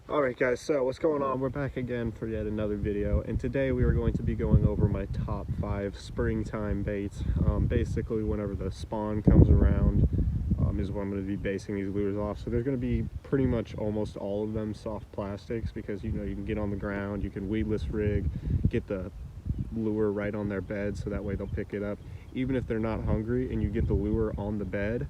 Alright guys, so what's going on? We're back again for yet another video, and today we are going to be going over my top 5 springtime baits. Basically whenever the spawn comes around is what I'm going to be basing these lures off. So there's going to be pretty much almost all of them soft plastics, because you can get on the ground, you can weedless rig, get the lure right on their bed so that way they'll pick it up. Even if they're not hungry and you get the lure on the bed,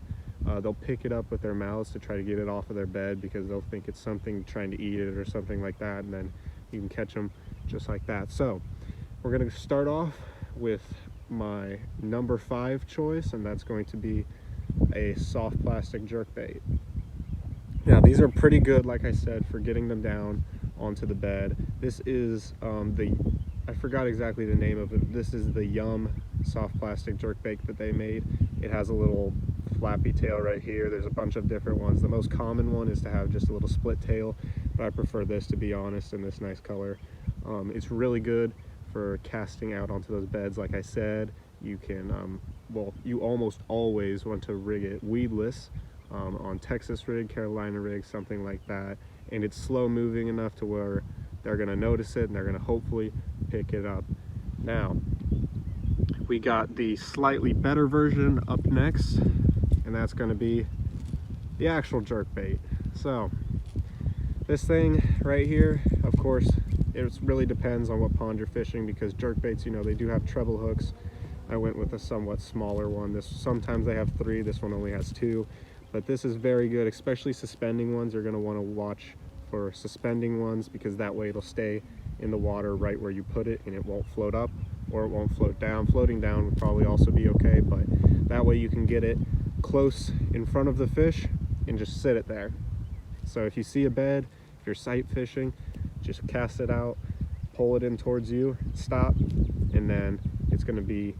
they'll pick it up with their mouths to try to get it off of their bed, because they'll think it's something trying to eat it or something like that, and then you can catch them just like that. So we're going to start off with my number 5 choice, and that's going to be a soft plastic jerkbait. Now these are pretty good, like I said, for getting them down onto the bed. This is I forgot exactly the name of it. This is the Yum soft plastic jerkbait that they made. It has a little flappy tail right here. There's a bunch of different ones. The most common one is to have just a little split tail, but I prefer this, to be honest, in this nice color. It's really good for casting out onto those beds. Like I said, you can well, you almost always want to rig it weedless on Texas rig, Carolina rig, something like that, and it's slow moving enough to where they're going to notice it and they're going to hopefully pick it up. Now we got the slightly better version up next, and that's going to be the actual jerkbait. So this thing right here, of course, it really depends on what pond you're fishing, because jerkbaits, they do have treble hooks. I went with a somewhat smaller one. Sometimes they have 3, this one only has 2, but this is very good, especially suspending ones. You're going to want to watch for suspending ones, because that way it'll stay in the water right where you put it and it won't float up or it won't float down. Floating down would probably also be okay, but that way you can get it close in front of the fish and just sit it there. So if you see a bed, if you're sight fishing, just cast it out, pull it in towards you, stop, and then it's going to be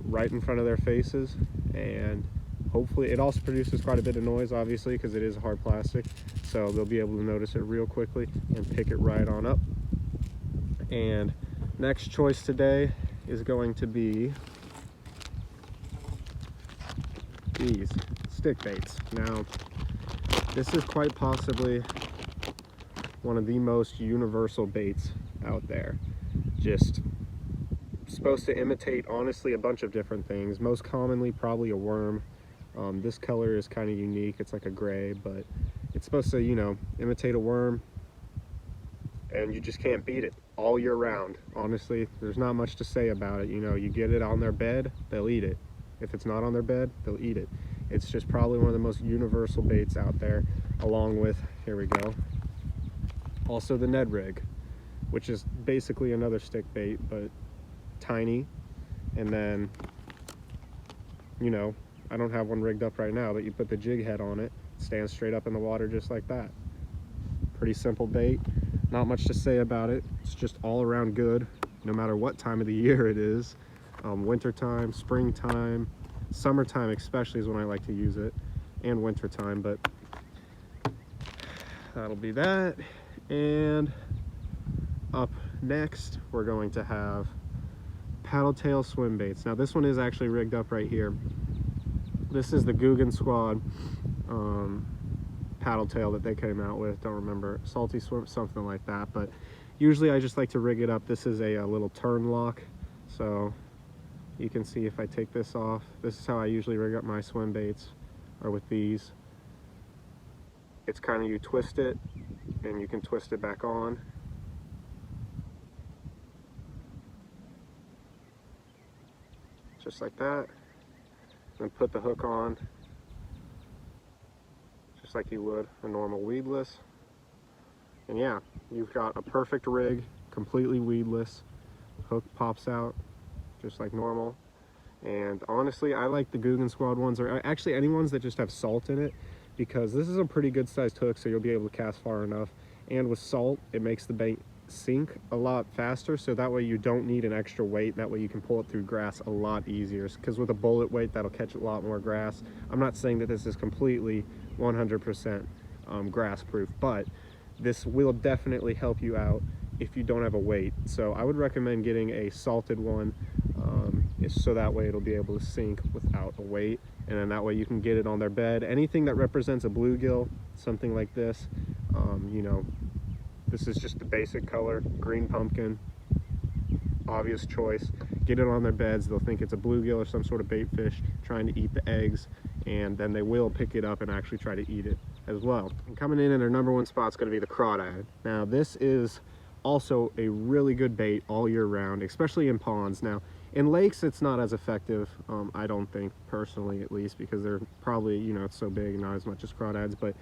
right in front of their faces. And hopefully it also produces quite a bit of noise, obviously, because it is hard plastic, so they'll be able to notice it real quickly and pick it right on up. And next choice today is going to be these stick baits. Now this is quite possibly one of the most universal baits out there. Just supposed to imitate, honestly, a bunch of different things. Most commonly probably a worm. This color is kind of unique, it's like a gray, but it's supposed to imitate a worm, and you just can't beat it all year round. Honestly, there's not much to say about it. You get it on their bed, they'll eat it. If it's not on their bed, they'll eat it. It's just probably one of the most universal baits out there, along with, here we go, also the Ned rig, which is basically another stick bait, but tiny. And then, I don't have one rigged up right now, but you put the jig head on it, it stands straight up in the water just like that. Pretty simple bait, not much to say about it. It's just all around good, no matter what time of the year it is. Wintertime, springtime, summertime especially is when I like to use it, and wintertime. But that'll be that. And up next we're going to have paddle tail swim baits. Now this one is actually rigged up right here. This is the Guggen Squad paddle tail that they came out with. Don't remember, Salty Swim, something like that. But usually I just like to rig it up. This is a little turn lock, so you can see if I take this off, this is how I usually rig up my swim baits, or with these. It's kind of, you twist it and you can twist it back on. Just like that. And put the hook on just like you would a normal weedless. And yeah, you've got a perfect rig, completely weedless. Hook pops out just like normal. And honestly, I like the Guggen Squad ones, or actually any ones that just have salt in it, because this is a pretty good sized hook, so you'll be able to cast far enough. And with salt, it makes the bait sink a lot faster, so that way you don't need an extra weight. That way you can pull it through grass a lot easier, because with a bullet weight, that'll catch a lot more grass. I'm not saying that this is completely 100% grass proof, but this will definitely help you out if you don't have a weight. So I would recommend getting a salted one, so that way it'll be able to sink without a weight, and then that way you can get it on their bed. Anything that represents a bluegill, something like this, This is just the basic color, green pumpkin, obvious choice. Get it on their beds, they'll think it's a bluegill or some sort of bait fish trying to eat the eggs, and then they will pick it up and actually try to eat it as well. And coming in at our number one spot is going to be the crawdad. Now this is also a really good bait all year round, especially in ponds. Now in lakes it's not as effective, I don't think, personally at least, because they're probably, you know, it's so big, not as much as crawdads. But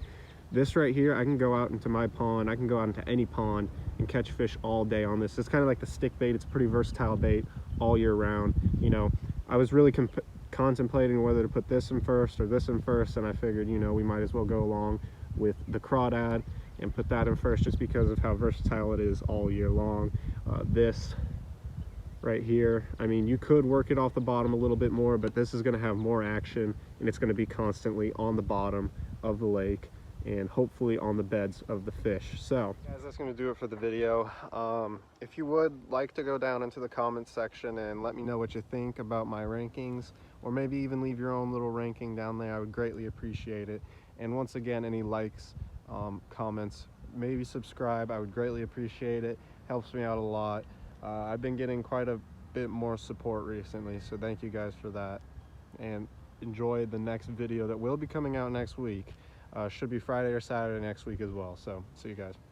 this right here, I can go out into my pond, I can go out into any pond and catch fish all day on this. It's kind of like the stick bait. It's a pretty versatile bait all year round. You know, I was really contemplating whether to put this in first or this in first, and I figured, you know, we might as well go along with the crawdad and put that in first, just because of how versatile it is all year long. This right here, I mean, you could work it off the bottom a little bit more, but this is going to have more action, and it's going to be constantly on the bottom of the lake and hopefully on the beds of the fish. So guys, that's going to do it for the video. If you would like to go down into the comments section and let me know what you think about my rankings, or maybe even leave your own little ranking down there, I would greatly appreciate it. And once again, any likes, comments, maybe subscribe, I would greatly appreciate it. Helps me out a lot. I've been getting quite a bit more support recently, so thank you guys for that, and enjoy the next video that will be coming out next week. Should be Friday or Saturday next week as well. So see you guys.